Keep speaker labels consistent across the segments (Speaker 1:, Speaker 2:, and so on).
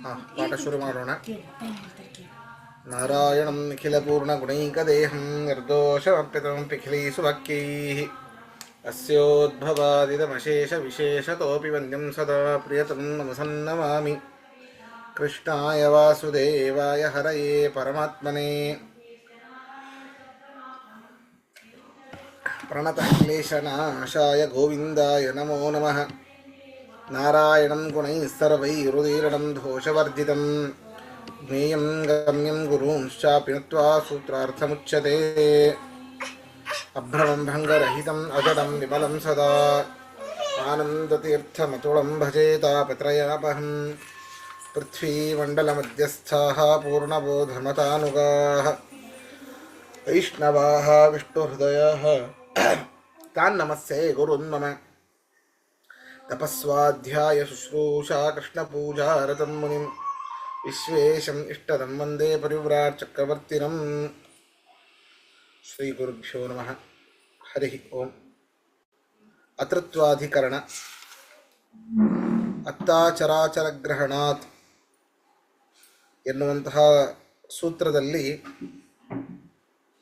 Speaker 1: ಪಾಠ ಶುರು ಮಾಡೋಣ. ನಾರಾಯಣಂ ನಿಖಿಲಪೂರ್ಣಗುಣೈಕದೇಹಂ ನಿರ್ದೋಷಮಪ್ಯತಮಂ ಪಿಖಿಲೀಸುವಾಕ್ಯೈಃ ಅಸ್ಯೋದ್ಭವಾದಿದಮಶೇಷವಿಶೇಷತೋಪಿ ವಂದ್ಯಂ ಸದಾ ಪ್ರಿಯತಮಂ ನಮಸನ್ನಮಾಮಿ. ಕೃಷ್ಣಾಯ ವಾಸುದೇವಾಯ ಹರಯೇ ಪರಮಾತ್ಮನೇ ಪ್ರಣತಕ್ಲೇಶನಾಶಾಯ ಗೋವಿಂದಾಯ ನಮೋ ನಮಃ. ನಾರಾಯಣಂ ಗುಣೈಃ ಸರ್ವೈರುದೀರ್ಣಂ ದೋಷವರ್ಜಿತಂ ಜ್ಞೇಯಂ ಗಮ್ಯಂ ಗುರುಂಶ್ಚಾಪಿ ನತ್ವಾ ಸೂತ್ರಾರ್ಥಮುಚ್ಯತೆ. ಅಭ್ರಮಂ ಭಂಗರಹಿತಂ ಅಜಡಂ ವಿಮಲಂ ಸದಾ ಆನಂದತೀರ್ಥಮತುಳಂ ಭಜೆ ತಾಪತ್ರಯಾಪಹಂ. ಪೃಥ್ವೀಮಂಡಲಮಧ್ಯಸ್ಥಾಃ ಪೂರ್ಣಬೋಧಮತಾನುಗಾಃ ವೈಷ್ಣವಾಃ ವಿಷ್ಣುಹೃದಯಾಃ ತಾನ್ ನಮಸ್ಸೇ ಗುರುನ್ಮಮ. ತಪಸ್ವಾಧ್ಯಾಯ ಶುಶ್ರೂಷಾ ಕೃಷ್ಣಪೂಜಾರತಂ ಮುನಿಂ ವಿಶ್ವೇಶಂ ಇಷ್ಟದಂ ವಂದೇ ಪರಿವ್ರಾಟ್ ಚಕ್ರವರ್ತಿನಂ. ಶ್ರೀ ಗುರುಭ್ಯೋ ನಮಃ. ಹರಿ ಓಂ. ಅತೃತ್ವಾಧಿಕರಣ. ಅತ್ತಾಚರಾಚರಗ್ರಹಣಾತ್ ಎನ್ನುವಂತಹ ಸೂತ್ರದಲ್ಲಿ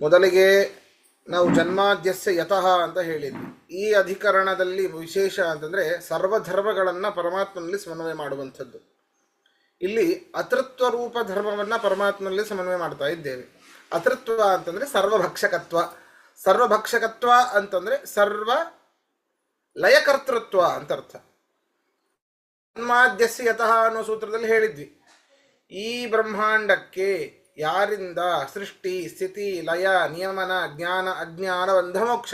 Speaker 1: ಮೊದಲಿಗೆ ನಾವು ಜನ್ಮಾದ್ಯಸ್ಯ ಯತಃ ಅಂತ ಹೇಳಿದ್ವಿ. ಈ ಅಧಿಕರಣದಲ್ಲಿ ವಿಶೇಷ ಅಂತಂದರೆ ಸರ್ವಧರ್ಮಗಳನ್ನು ಪರಮಾತ್ಮನಲ್ಲಿ ಸಮನ್ವಯ ಮಾಡುವಂಥದ್ದು. ಇಲ್ಲಿ ಅತೃತ್ವ ರೂಪ ಧರ್ಮವನ್ನು ಪರಮಾತ್ಮನಲ್ಲಿ ಸಮನ್ವಯ ಮಾಡ್ತಾ ಇದ್ದೇವೆ. ಅತೃತ್ವ ಅಂತಂದರೆ ಸರ್ವಭಕ್ಷಕತ್ವ. ಸರ್ವಭಕ್ಷಕತ್ವ ಅಂತಂದರೆ ಸರ್ವ ಲಯಕರ್ತೃತ್ವ ಅಂತ ಅರ್ಥ. ಜನ್ಮಾದ್ಯಸ್ಯ ಯತಃ ಅನ್ನೋ ಸೂತ್ರದಲ್ಲಿ ಹೇಳಿದ್ವಿ, ಈ ಬ್ರಹ್ಮಾಂಡಕ್ಕೆ ಯಾರಿಂದ ಸೃಷ್ಟಿ ಸ್ಥಿತಿ ಲಯ ನಿಯಮನ ಜ್ಞಾನ ಅಜ್ಞಾನ ಬಂಧ ಮೋಕ್ಷ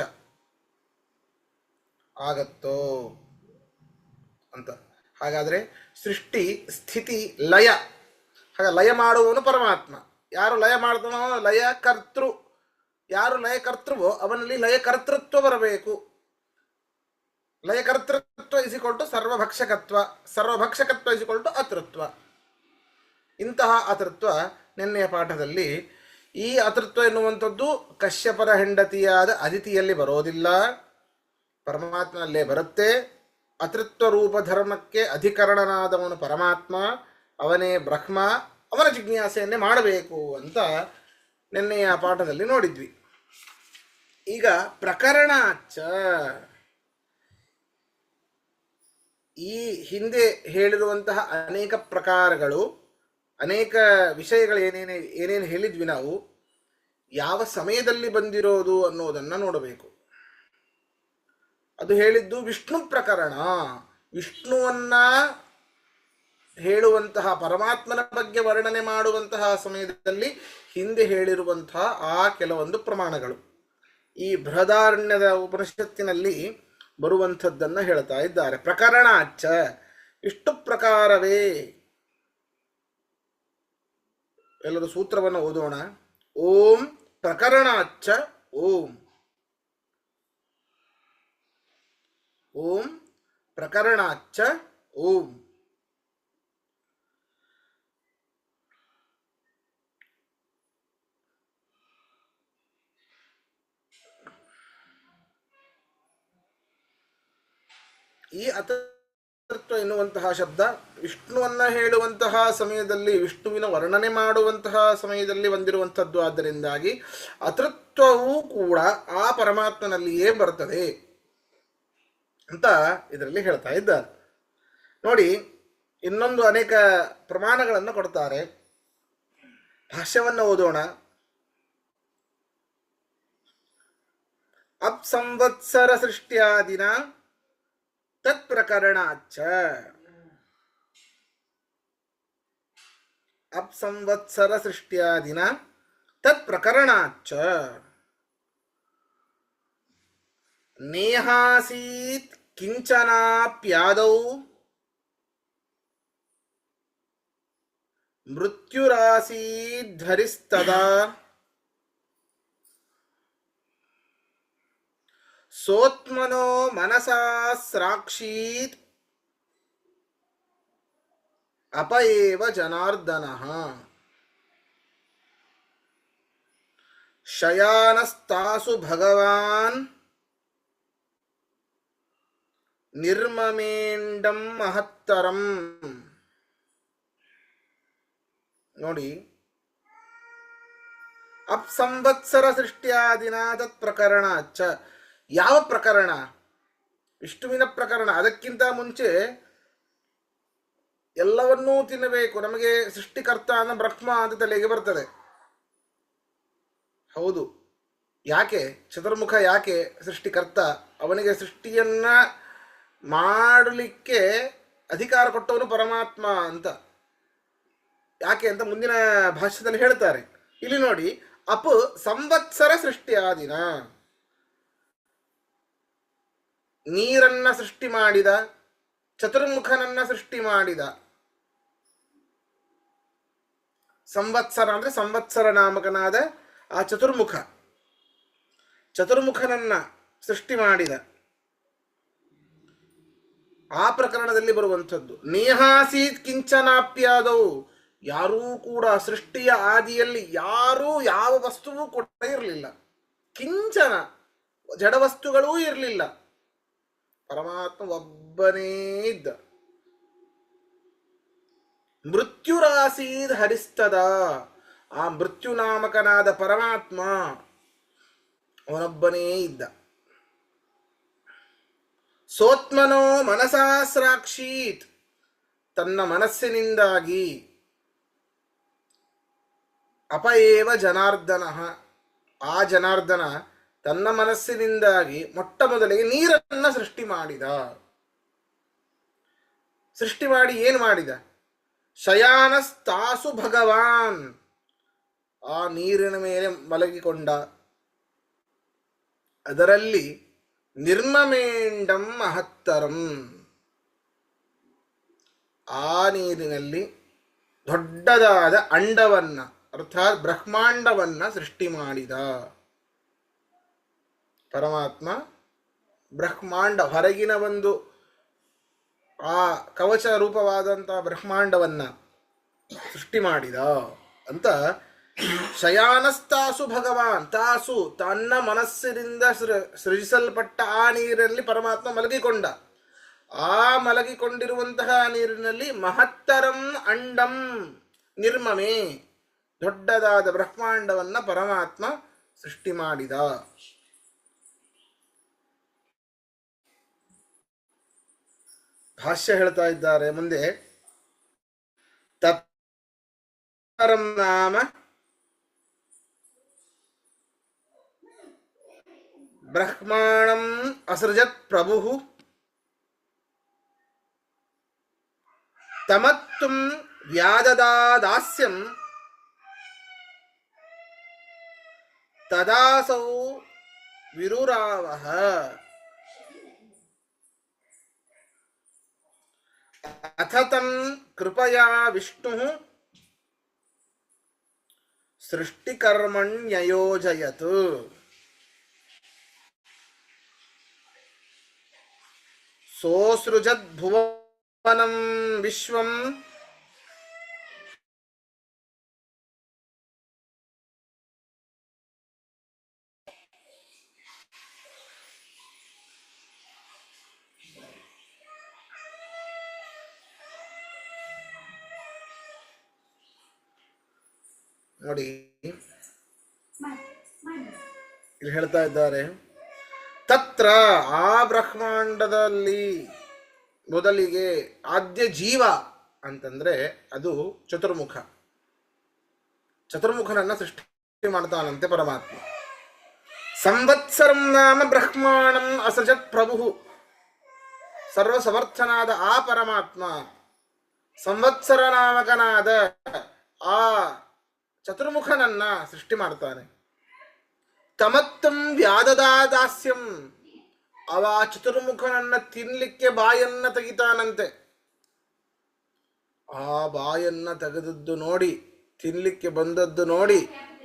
Speaker 1: ಆಗತ್ತೋ ಅಂತ. ಹಾಗಾದರೆ ಸೃಷ್ಟಿ ಸ್ಥಿತಿ ಲಯ, ಹಾಗೆ ಲಯ ಮಾಡುವವನು ಪರಮಾತ್ಮ. ಯಾರು ಲಯ ಮಾಡ್ತಾನೋ ಲಯಕರ್ತೃ, ಯಾರು ಲಯಕರ್ತೃವೋ ಅವನಲ್ಲಿ ಲಯಕರ್ತೃತ್ವ ಬರಬೇಕು. ಲಯಕರ್ತೃತ್ವ ಇಸಿಕೊಟ್ಟು ಸರ್ವಭಕ್ಷಕತ್ವ, ಸರ್ವಭಕ್ಷಕತ್ವ ಇಸಿಕೊಟ್ಟು ಅತೃತ್ವ. ಇಂತಹ ಅತೃತ್ವ ನಿನ್ನೆಯ ಪಾಠದಲ್ಲಿ, ಈ ಅತೃತ್ವ ಎನ್ನುವಂಥದ್ದು ಕಶ್ಯಪರ ಹೆಂಡತಿಯಾದ ಅದಿತಿಯಲ್ಲಿ ಬರೋದಿಲ್ಲ, ಪರಮಾತ್ಮನಲ್ಲೇ ಬರುತ್ತೆ. ಅತೃತ್ವ ರೂಪ ಧರ್ಮಕ್ಕೆ ಅಧಿಕರಣನಾದವನು ಪರಮಾತ್ಮ, ಅವನೇ ಬ್ರಹ್ಮ, ಅವನ ಜಿಜ್ಞಾಸೆಯನ್ನೇ ಮಾಡಬೇಕು ಅಂತ ನಿನ್ನೆಯ ಪಾಠದಲ್ಲಿ ನೋಡಿದ್ವಿ. ಈಗ ಪ್ರಕರಣಾಚ, ಈ ಹಿಂದೆ ಹೇಳಿರುವಂತಹ ಅನೇಕ ಪ್ರಕಾರಗಳು, ಅನೇಕ ವಿಷಯಗಳು ಏನೇನು ಹೇಳಿದ್ವಿ ನಾವು, ಯಾವ ಸಮಯದಲ್ಲಿ ಬಂದಿರೋದು ಅನ್ನೋದನ್ನು ನೋಡಬೇಕು. ಅದು ಹೇಳಿದ್ದು ವಿಷ್ಣು ಪ್ರಕರಣ. ವಿಷ್ಣುವನ್ನ ಹೇಳುವಂತಹ, ಪರಮಾತ್ಮನ ಬಗ್ಗೆ ವರ್ಣನೆ ಮಾಡುವಂತಹ ಸಮಯದಲ್ಲಿ ಹಿಂದೆ ಹೇಳಿರುವಂತಹ ಆ ಕೆಲವೊಂದು ಪ್ರಮಾಣಗಳು ಈ ಬೃಹದಾರಣ್ಯದ ಉಪನಿಷತ್ತಿನಲ್ಲಿ ಬರುವಂಥದ್ದನ್ನು ಹೇಳ್ತಾ ಇದ್ದಾರೆ. ಪ್ರಕರಣಾಚ, ಇಷ್ಟು ಪ್ರಕಾರವೇ. ಎಲ್ಲರೂ ಸೂತ್ರವನ್ನು ಓದೋಣ. ಓಂ ಪ್ರಕರಣಾಚ ಓಂ. ಓಂ ಪ್ರಕರಣಾಚ ಓಂ. ಈ ಅತೃತ್ವ ಎನ್ನುವಂತಹ ಶಬ್ದ ವಿಷ್ಣುವನ್ನ ಹೇಳುವಂತಹ ಸಮಯದಲ್ಲಿ, ವಿಷ್ಣುವಿನ ವರ್ಣನೆ ಮಾಡುವಂತಹ ಸಮಯದಲ್ಲಿ ಬಂದಿರುವಂಥದ್ದು. ಆದ್ದರಿಂದಾಗಿ ಅತೃತ್ವವೂ ಕೂಡ ಆ ಪರಮಾತ್ಮನಲ್ಲಿಯೇ ಬರ್ತದೆ ಅಂತ ಇದರಲ್ಲಿ ಹೇಳ್ತಾ ಇದ್ದಾರೆ. ನೋಡಿ, ಇನ್ನೊಂದು ಅನೇಕ ಪ್ರಮಾಣಗಳನ್ನು ಕೊಡ್ತಾರೆ. ಭಾಷ್ಯವನ್ನು ಓದೋಣ. ಅಪ್ಸಂವತ್ಸರ ಸೃಷ್ಟ್ಯಾದಿನ ತತ್ ಪ್ರಕರಣಾಚ. ಅಪ್ಸಂವತ್ಸರ ಸೃಷ್ಟ್ಯಾದಿನ ತತ್ ಪ್ರಕರಣಾಚ. ನೇಹಾಸೀತ್ ಕಿಂಚನಾಪ್ಯಾದೌ ಮೃತ್ಯುರಾಸೀದ್ಧರಿಸ್ತದಾ ಸೋತ್ಮನೋ ಮನಸಾ ಸ್ರಾಕ್ಷೀತ್ ಅಪಯೇವ ಜನಾರ್ದನಃ. ಶಯಾನಸ್ತಾಸು ಭಗವಾನ್ ನಿರ್ಮಮೇಂಡಂ ಮಹತ್ತರಂ ನೋಡಿ, ಅಪ್ಸಂವತ್ಸರ ಸೃಷ್ಟಿಯಾದಿನ ತತ್ ಪ್ರಕರಣ ಚ. ಯಾವ ಪ್ರಕರಣ? ವಿಷ್ಣುವಿನ ಪ್ರಕರಣ. ಅದಕ್ಕಿಂತ ಮುಂಚೆ ಎಲ್ಲವನ್ನೂ ತಿನ್ನಬೇಕು. ನಮಗೆ ಸೃಷ್ಟಿಕರ್ತ ಅನ್ನೋ ಬ್ರಹ್ಮ ಅಂತ ತಲೆಗೆ ಬರ್ತದೆ. ಹೌದು, ಯಾಕೆ ಚತುರ್ಮುಖ? ಯಾಕೆ ಸೃಷ್ಟಿಕರ್ತ? ಅವನಿಗೆ ಸೃಷ್ಟಿಯನ್ನ ಮಾಡಲಿಕ್ಕೆ ಅಧಿಕಾರ ಕೊಟ್ಟವನು ಪರಮಾತ್ಮ ಅಂತ. ಯಾಕೆ ಅಂತ ಮುಂದಿನ ಭಾಷ್ಯದಲ್ಲಿ ಹೇಳ್ತಾರೆ. ಇಲ್ಲಿ ನೋಡಿ, ಅಪ್ ಸಂವತ್ಸರ ಸೃಷ್ಟಿಯಾದಿನ, ನೀರನ್ನ ಸೃಷ್ಟಿ ಮಾಡಿದ, ಚತುರ್ಮುಖನನ್ನ ಸೃಷ್ಟಿ ಮಾಡಿದ. ಸಂವತ್ಸರ ಅಂದ್ರೆ ಸಂವತ್ಸರ ನಾಮಕನಾದ ಆ ಚತುರ್ಮುಖನನ್ನ ಸೃಷ್ಟಿ ಮಾಡಿದ. ಆ ಪ್ರಕರಣದಲ್ಲಿ ಬರುವಂಥದ್ದು. ನೇಹಾಸೀತ್ ಕಿಂಚನಾಪ್ಯಾದವು, ಯಾರೂ ಕೂಡ ಸೃಷ್ಟಿಯ ಆದಿಯಲ್ಲಿ ಯಾರೂ ಯಾವ ವಸ್ತುವೂ ಕೂಡ ಇರಲಿಲ್ಲ. ಕಿಂಚನ ಜಡವಸ್ತುಗಳೂ ಇರಲಿಲ್ಲ. ಪರಮಾತ್ಮ ಒಬ್ಬನೇ ಇದ್ದ. ಮೃತ್ಯುರಾಸೀದ್ ಹರಿಸ್ತದ, ಆ ಮೃತ್ಯು ನಾಮಕನಾದ ಪರಮಾತ್ಮ ಅವನೊಬ್ಬನೇ ಇದ್ದ. ಸೋತ್ಮನೋ ಮನಸಾಸ್ರಾಕ್ಷೀತ್, ತನ್ನ ಮನಸ್ಸಿನಿಂದಾಗಿ. ಅಪಏವ ಜನಾರ್ದನ, ಆ ಜನಾರ್ದನ ತನ್ನ ಮನಸ್ಸಿನಿಂದಾಗಿ ಮೊಟ್ಟ ಮೊದಲಿಗೆ ನೀರನ್ನ ಸೃಷ್ಟಿ ಮಾಡಿದ. ಸೃಷ್ಟಿ ಮಾಡಿ ಏನು ಮಾಡಿದ? ಶಯಾನಸ್ತಾಸು ಭಗವಾನ್, ಆ ನೀರಿನ ಮೇಲೆ ಮಲಗಿಕೊಂಡ. ಅದರಲ್ಲಿ ನಿರ್ಮಮೇಂಡಂ ಮಹತ್ತರಂ, ಆ ನೀರಿನಲ್ಲಿ ದೊಡ್ಡದಾದ ಅಂಡವನ್ನ ಅರ್ಥಾತ್ ಬ್ರಹ್ಮಾಂಡವನ್ನ ಸೃಷ್ಟಿ ಮಾಡಿದ ಪರಮಾತ್ಮ. ಬ್ರಹ್ಮಾಂಡ ಹೊರಗಿನ ಒಂದು ಆ ಕವಚ ರೂಪವಾದಂತಹ ಬ್ರಹ್ಮಾಂಡವನ್ನ ಸೃಷ್ಟಿ ಮಾಡಿದ ಅಂತ. ಶಯಾನಸ್ತಾಸು ಭಗವಾನ್, ತಾಸು ತನ್ನ ಮನಸ್ಸಿನಿಂದ ಸೃಜಿಸಲ್ಪಟ್ಟ ಆ ನೀರಿನಲ್ಲಿ ಪರಮಾತ್ಮ ಮಲಗಿಕೊಂಡ. ಆ ಮಲಗಿಕೊಂಡಿರುವಂತಹ ನೀರಿನಲ್ಲಿ ಮಹತ್ತರಂ ಅಂಡಂ ನಿರ್ಮಮೆ, ದೊಡ್ಡದಾದ ಬ್ರಹ್ಮಾಂಡವನ್ನ ಪರಮಾತ್ಮ ಸೃಷ್ಟಿ ಮಾಡಿದ. ಭಾಷ್ಯ ಹೇಳ್ತಾ ಇದ್ದಾರೆ ಮುಂದೆ. ತತ್ಪರಂ ನಾಮ ಬ್ರಹ್ಮಾಣಂ ಅಸೃಜತ್ ಪ್ರಭುಃ ತಮತ್ತುಂ ವ್ಯಾದದಾದಾಸ್ಯಂ ತದಾಸೌ ವಿರುರಾವಃ. ಅಥ ತನ್ ಕೃಪಯಾ ವಿಷ್ಣುಃ ಸೃಷ್ಟಿಕರ್ಮಣ್ಯಯೋಜಯತ್. ಸೋಸೃಜದ್ ಭುವನಂ ವಿಶ್ವಂ ನೋಡಿ, ಇಲ್ಲಿ ಹೇಳ್ತಾ ಇದ್ದಾರೆ. ತತ್ರ, ಆ ಬ್ರಹ್ಮಾಂಡದಲ್ಲಿ ಮೊದಲಿಗೆ ಆದ್ಯ ಜೀವ ಅಂತಂದ್ರೆ ಅದು ಚತುರ್ಮುಖ. ಚತುರ್ಮುಖನನ್ನ ಸೃಷ್ಟಿ ಮಾಡ್ತಾನಂತೆ ಪರಮಾತ್ಮ. ಸಂವತ್ಸರಂ ನಾಮ ಬ್ರಹ್ಮಾಣಂ ಅಸೃಜತ್ ಪ್ರಭು, ಸರ್ವಸಮರ್ಥನಾದ ಆ ಪರಮಾತ್ಮ ಸಂವತ್ಸರ ನಾಮಕನಾದ ಆ ಚತುರ್ಮುಖನನ್ನ ಸೃಷ್ಟಿ ಮಾಡ್ತಾನೆ. ತಮತ್ತಂ ವ್ಯಾದದಾದಾಸ್ಯಂ, ಅವ ಚತುರ್ಮುಖನನ್ನ ತಿನ್ಲಿಕ್ಕೆ ಬಾಯನ್ನ ತೆಗಿತಾನಂತೆ. ಆ ಬಾಯನ್ನ ತೆಗೆದದ್ದು ನೋಡಿ, ತಿನ್ಲಿಕ್ಕೆ ಬಂದದ್ದು ನೋಡಿ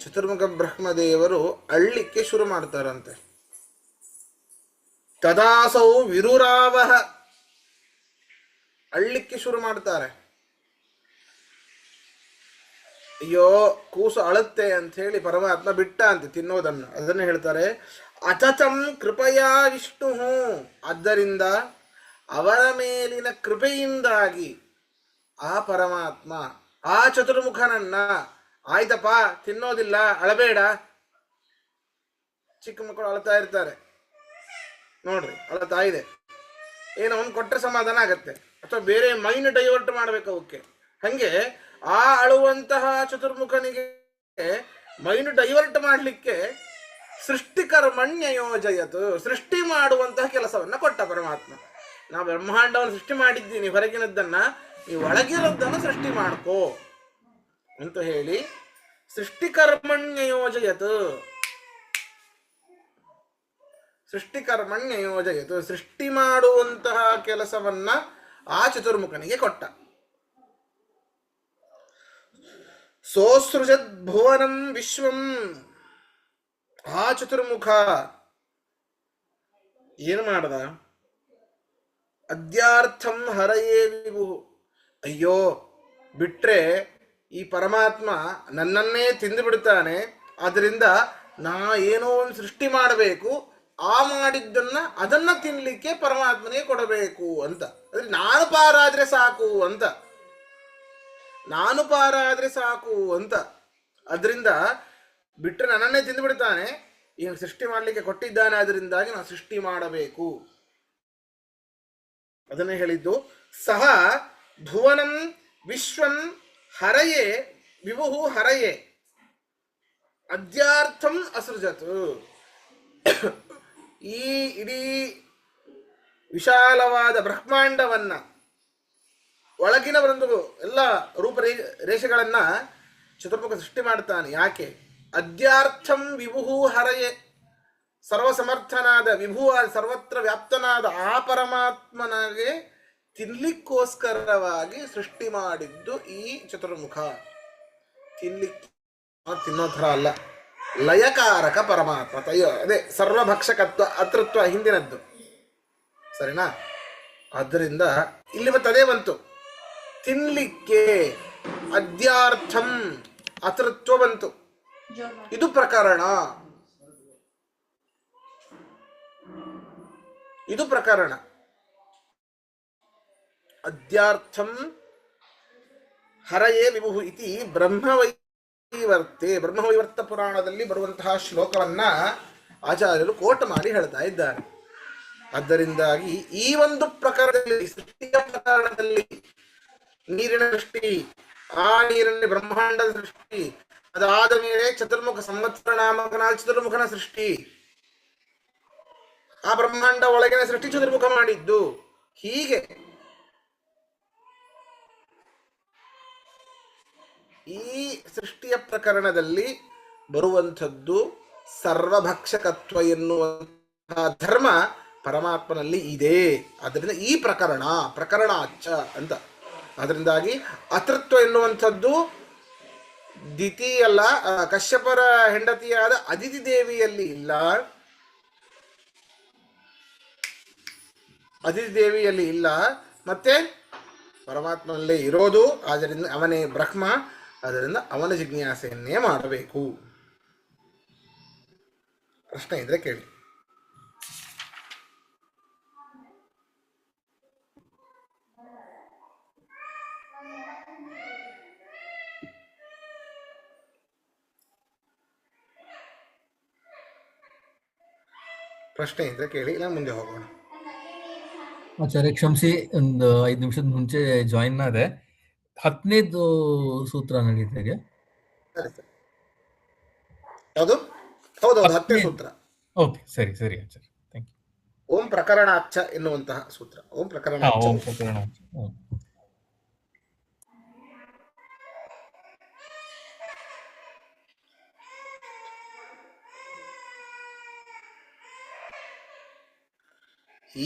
Speaker 1: ಚತುರ್ಮುಖ ಬ್ರಹ್ಮದೇವರು ಅಳ್ಳಿಕ್ಕೆ ಶುರು ಮಾಡ್ತಾರಂತೆ. ತದಾಸೌ ವಿರುರಾವಹ, ಅಳ್ಳಿಕ್ಕೆ ಶುರು ಮಾಡ್ತಾರೆ. ಅಯ್ಯೋ ಕೂಸು ಅಳುತ್ತೆ ಅಂತ ಹೇಳಿ ಪರಮಾತ್ಮ ಬಿಟ್ಟ ಅಂತೆ ತಿನ್ನೋದನ್ನು. ಅದನ್ನು ಹೇಳ್ತಾರೆ. ಅತತಂ ಕೃಪಯಾ ವಿಷ್ಣು, ಆದ್ದರಿಂದ ಅವರ ಮೇಲಿನ ಕೃಪೆಯಿಂದಾಗಿ ಆ ಪರಮಾತ್ಮ ಆ ಚತುರ್ಮುಖನನ್ನ ಆಯ್ತಪ್ಪ ತಿನ್ನೋದಿಲ್ಲ ಅಳಬೇಡ. ಚಿಕ್ಕ ಮಕ್ಕಳು ಅಳ್ತಾ ಇರ್ತಾರೆ ನೋಡ್ರಿ, ಅಳತಾ ಇದೆ, ಏನೋ ಒಂದು ಕೊಟ್ಟರೆ ಸಮಾಧಾನ ಆಗತ್ತೆ, ಅಥವಾ ಬೇರೆ ಮೈಂಡ್ ಡೈವರ್ಟ್ ಮಾಡ್ಬೇಕು ಅವಕ್ಕೆ. ಹಂಗೆ ಆ ಅಳುವಂತಹ ಚತುರ್ಮುಖನಿಗೆ ಮೈಂಡ್ ಡೈವರ್ಟ್ ಮಾಡಲಿಕ್ಕೆ ಸೃಷ್ಟಿಕರ್ಮಣ್ಯ ಯೋಜಯತು, ಸೃಷ್ಟಿ ಮಾಡುವಂತಹ ಕೆಲಸವನ್ನ ಕೊಟ್ಟ ಪರಮಾತ್ಮ. ನಾ ಬ್ರಹ್ಮಾಂಡವನ್ನು ಸೃಷ್ಟಿ ಮಾಡಿದ್ದೀನಿ, ಹೊರಗಿನದ್ದನ್ನ ನೀವು ಒಳಗಿರೋದನ್ನು ಸೃಷ್ಟಿ ಮಾಡ್ಕೋ ಅಂತ ಹೇಳಿ ಸೃಷ್ಟಿಕರ್ಮಣ್ಯ ಯೋಜಯತು, ಸೃಷ್ಟಿಕರ್ಮಣ್ಯ ಯೋಜಯತು, ಸೃಷ್ಟಿ ಮಾಡುವಂತಹ ಕೆಲಸವನ್ನ ಆ ಚತುರ್ಮುಖನಿಗೆ ಕೊಟ್ಟ. ಸೋಸೃಜದ್ ಭುವನಂ ವಿಶ್ವಂ, ಆ ಚತುರ್ಮುಖ ಏನು ಮಾಡದ? ಅದ್ಯಾರ್ಥಂ ಹರಯೇ ವಿಭು, ಅಯ್ಯೋ ಬಿಟ್ರೆ ಈ ಪರಮಾತ್ಮ ನನ್ನನ್ನೇ ತಿಂದು ಬಿಡ್ತಾನೆ, ಆದ್ರಿಂದ ನಾ ಏನೋ ಒಂದು ಸೃಷ್ಟಿ ಮಾಡಬೇಕು, ಆ ಮಾಡಿದ್ದನ್ನ ಅದನ್ನ ತಿನ್ಲಿಕ್ಕೆ ಪರಮಾತ್ಮನೇ ಕೊಡಬೇಕು ಅಂತ. ಅಂದ್ರೆ ನಾನು ಪಾರಾದ್ರೆ ಸಾಕು ಅಂತ, ನಾನು ಪಾರಾದ್ರೆ ಸಾಕು ಅಂತ. ಅದರಿಂದ ಬಿಟ್ಟರೆ ನನ್ನನ್ನೇ ತಿಂದು ಬಿಡ್ತಾನೆ, ಈಗ ಸೃಷ್ಟಿ ಮಾಡಲಿಕ್ಕೆ ಕೊಟ್ಟಿದ್ದಾನೆ, ಅದರಿಂದಾಗಿ ನಾನು ಸೃಷ್ಟಿ ಮಾಡಬೇಕು. ಅದನ್ನೇ ಹೇಳಿದ್ದು. ಸಹ ಭುವನಂ ವಿಶ್ವಂ ಹರಯೇ ವಿಭು ಹರಯೇ ಅದ್ಯಾರ್ಥಂ ಅಸೃಜತ್. ಈ ಇಡೀ ವಿಶಾಲವಾದ ಬ್ರಹ್ಮಾಂಡವನ್ನ, ಒಳಗಿನ ಒಂದು ಎಲ್ಲ ರೂಪರೇಷೆಗಳನ್ನ ಚತುರ್ಮುಖ ಸೃಷ್ಟಿ ಮಾಡ್ತಾನೆ. ಯಾಕೆ? ಅದ್ಯಾರ್ಥಂ ವಿಭು ಹರಯೇ, ಸರ್ವಸಮರ್ಥನಾದ ವಿಭು, ಸರ್ವತ್ರ ವ್ಯಾಪ್ತನಾದ ಆ ಪರಮಾತ್ಮನಿಗೆ ತಿನ್ಲಿಕ್ಕೋಸ್ಕರವಾಗಿ ಸೃಷ್ಟಿ ಮಾಡಿದ್ದು ಈ ಚತುರ್ಮುಖ. ತಿನ್ನೋ ಥರ ಅಲ್ಲ, ಲಯಕಾರಕ ಪರಮಾತ್ಮ. ಅದೇ ಸರ್ವಭಕ್ಷಕತ್ವ ಅತೃತ್ವ ಹಿಂದಿನದ್ದು, ಸರಿನಾ? ಆದ್ದರಿಂದ ಇಲ್ಲಿ ಮತ್ತೆ ಅದೇ ಬಂತು, ತಿನ್ಲಿಕ್ಕೆ ಅದ್ಯಾರ್ಥಂ ಅತೃತ್ವ ಬಂತು. ಇದು ಪ್ರಕರಣ, ಇದು ಪ್ರಕರಣ. ಅದ್ಯಾರ್ಥಂ ಹರಯೇ ವಿಭು ಇತಿ ಬ್ರಹ್ಮವೈವರ್ತೆ, ಬ್ರಹ್ಮವೈವರ್ತ ಪುರಾಣದಲ್ಲಿ ಬರುವಂತಹ ಶ್ಲೋಕವನ್ನ ಆಚಾರ್ಯರು ಕೋಟ್ ಮಾಡಿ ಹೇಳ್ತಾ ಇದ್ದಾರೆ. ಆದ್ದರಿಂದಾಗಿ ಈ ಒಂದು ಪ್ರಕರಣದಲ್ಲಿ, ಸೃಷ್ಟಿಯ ಪ್ರಕರಣದಲ್ಲಿ ನೀರಿನ ಸೃಷ್ಟಿ, ಆ ನೀರಿನಲ್ಲಿ ಬ್ರಹ್ಮಾಂಡದ ಸೃಷ್ಟಿ, ಅದಾದ ಮೇಲೆ ಚತುರ್ಮುಖ ಸಂವತ್ಸರ ನಾಮಕನಾದ ಚತುರ್ಮುಖನ ಸೃಷ್ಟಿ, ಆ ಬ್ರಹ್ಮಾಂಡ ಒಳಗಿನ ಸೃಷ್ಟಿ ಚತುರ್ಮುಖ ಮಾಡಿದ್ದು. ಹೀಗೆ ಈ ಸೃಷ್ಟಿಯ ಪ್ರಕರಣದಲ್ಲಿ ಬರುವಂಥದ್ದು ಸರ್ವಭಕ್ಷಕತ್ವ ಎನ್ನುವಂತಹ ಧರ್ಮ ಪರಮಾತ್ಮನಲ್ಲಿ ಇದೆ. ಅದರಿಂದ ಈ ಪ್ರಕರಣ ಅಚ್ಚ ಅಂತ. ಅದರಿಂದಾಗಿ ಅತೃತ್ವ ಎನ್ನುವಂಥದ್ದು ದ್ವಿತೀಯಲ್ಲ, ಕಶ್ಯಪರ ಹೆಂಡತಿಯಾದ ಅದಿತಿ ದೇವಿಯಲ್ಲಿ ಇಲ್ಲ, ಅದಿತಿ ದೇವಿಯಲ್ಲಿ ಇಲ್ಲ, ಮತ್ತೆ ಪರಮಾತ್ಮನಲ್ಲೇ ಇರೋದು. ಆದ್ದರಿಂದ ಅವನೇ ಬ್ರಹ್ಮ, ಅದರಿಂದ ಅವನ ಜಿಜ್ಞಾಸೆಯನ್ನೇ ಮಾಡಬೇಕು. ಪ್ರಶ್ನೆ ಇದ್ರೆ ಕೇಳಿ. ಪ್ರಶ್ನೆ ಇದ್ರೆ ಕೇಳಿ, ಇಲ್ಲ ಮುಂದೆ ಹೋಗೋಣ.
Speaker 2: ಆಚಾರ್ಯ ಕ್ಷಮಿಸಿ, ಒಂದು 5 ನಿಮಿಷದ ಮುಂಚೆ ಜಾಯಿನ್ ಆದೆ. 10ನೇದು ಸೂತ್ರ ನಡೀತಾ ಇದೆಯಾ?
Speaker 1: ಯಾವುದು? ಹೌದು, 10ನೇ ಸೂತ್ರ.
Speaker 2: ಓಕೆ, ಸರಿ ಸರಿ ಆಚಾರ್ಯ, ಥ್ಯಾಂಕ್ ಯು.
Speaker 1: ಓಂ ಪ್ರಕರಣಾಚ್ಚ ಎನ್ನುವಂತಹ ಸೂತ್ರ. ಓಂ ಪ್ರಕರಣ.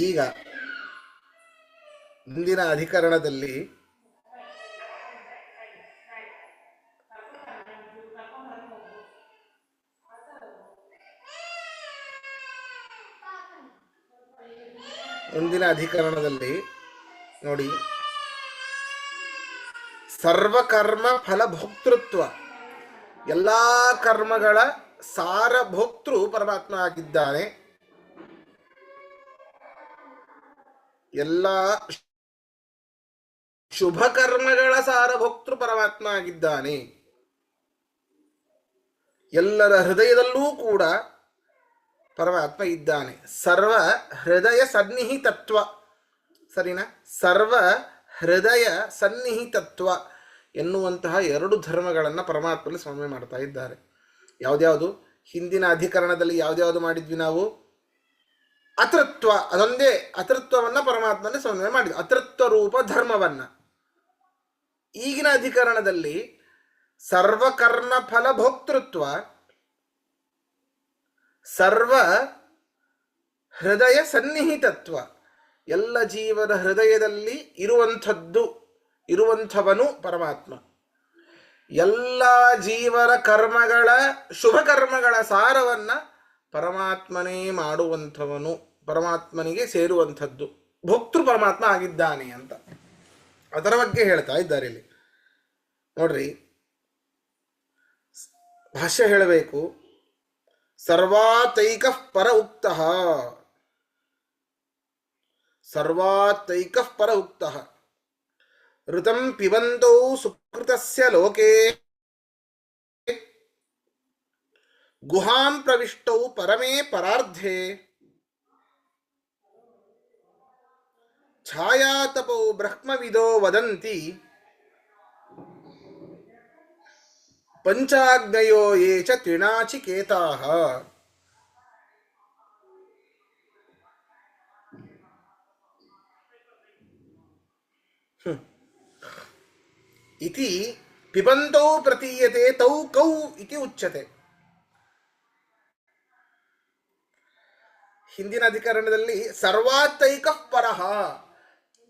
Speaker 1: ಈಗ ಮುಂದಿನ ಅಧಿಕರಣದಲ್ಲಿ ನೋಡಿ, ಸರ್ವಕರ್ಮ ಫಲಭೋಕ್ತೃತ್ವ, ಎಲ್ಲಾ ಕರ್ಮಗಳ ಸಾರಭೋಕ್ತೃ ಪರಮಾತ್ಮ ಆಗಿದ್ದಾನೆ. ಎಲ್ಲ ಶುಭ ಕರ್ಮಗಳ ಸಾರಭೋಕ್ತೃ ಪರಮಾತ್ಮ ಆಗಿದ್ದಾನೆ. ಎಲ್ಲರ ಹೃದಯದಲ್ಲೂ ಕೂಡ ಪರಮಾತ್ಮ ಇದ್ದಾನೆ. ಸರ್ವ ಹೃದಯ ಸನ್ನಿಹಿತತ್ವ, ಸರಿನಾ? ಸರ್ವ ಹೃದಯ ಸನ್ನಿಹಿತತ್ವ ಎನ್ನುವಂತಹ ಎರಡು ಧರ್ಮಗಳನ್ನು ಪರಮಾತ್ಮನಲ್ಲಿ ಸಮನ್ವಯ ಮಾಡ್ತಾ ಇದ್ದಾರೆ. ಯಾವುದ್ಯಾವುದು? ಹಿಂದಿನ ಅಧಿಕರಣದಲ್ಲಿ ಯಾವುದ್ಯಾವುದು ಮಾಡಿದ್ವಿ ನಾವು? ಅತೃತ್ವ, ಅದೊಂದೇ ಅತೃತ್ವವನ್ನು ಪರಮಾತ್ಮನಲ್ಲಿ ಸಮನ್ವಯ ಮಾಡಿದ್ವಿ, ಅತೃತ್ವ ರೂಪ ಧರ್ಮವನ್ನು. ಈಗಿನ ಅಧಿಕರಣದಲ್ಲಿ ಸರ್ವಕರ್ಮ ಫಲ ಭೋಕ್ತೃತ್ವ, ಸರ್ವ ಹೃದಯ ಸನ್ನಿಹಿತತ್ವ, ಎಲ್ಲ ಜೀವನ ಹೃದಯದಲ್ಲಿ ಇರುವಂಥವನು ಪರಮಾತ್ಮ. ಎಲ್ಲ ಜೀವರ ಕರ್ಮಗಳ ಶುಭ ಕರ್ಮಗಳ ಸಾರವನ್ನು ಪರಮಾತ್ಮನೇ ಮಾಡುವಂಥವನು, ಪರಮಾತ್ಮನಿಗೆ ಸೇರುವಂಥದ್ದು ಭೋಕ್ತೃ ಪರಮಾತ್ಮ ಆಗಿದ್ದಾನೆ ಅಂತ ಅದರ ಬಗ್ಗೆ ಹೇಳ್ತಾ ಇದ್ದಾರೆ ಇಲ್ಲಿ. ನೋಡ್ರಿ, ಭಾಷ್ಯ ಹೇಳಬೇಕು. ಸರ್ವಾತೈಕಃ ಪರ ಉಕ್ತಃ, ಸರ್ವಾತೈಕಃ ಪರ ಉಕ್ತಃ ಋತಂ ಪಿಬಂತೌ ಸುಕೃತಸ್ಯ ಲೋಕೆ ಗುಹಾಂ ಪ್ರವಿಷ್ಟೌ ಪರಮೇ ಪರಾರ್ಧೆ ಛಾಯಾತಪೌ ಬ್ರಹ್ಮವಿದೋ ವದಂತಿ ಪಂಚಾಗ್ನಯೋ ಯೇ ಚ ತ್ರಿನಾಚಿಕೇತಾಃ. ಇತಿ ಪಿಬಂತೌ ಪ್ರತೀಯತೆ ತೌ ಕೌ ಇತಿ ಉಚ್ಯತೆ. ಹಿಂದಿನ ಅಧಿಕರಣದಲ್ಲಿ ಸರ್ವಾತೈಕಃ ಪರಃ,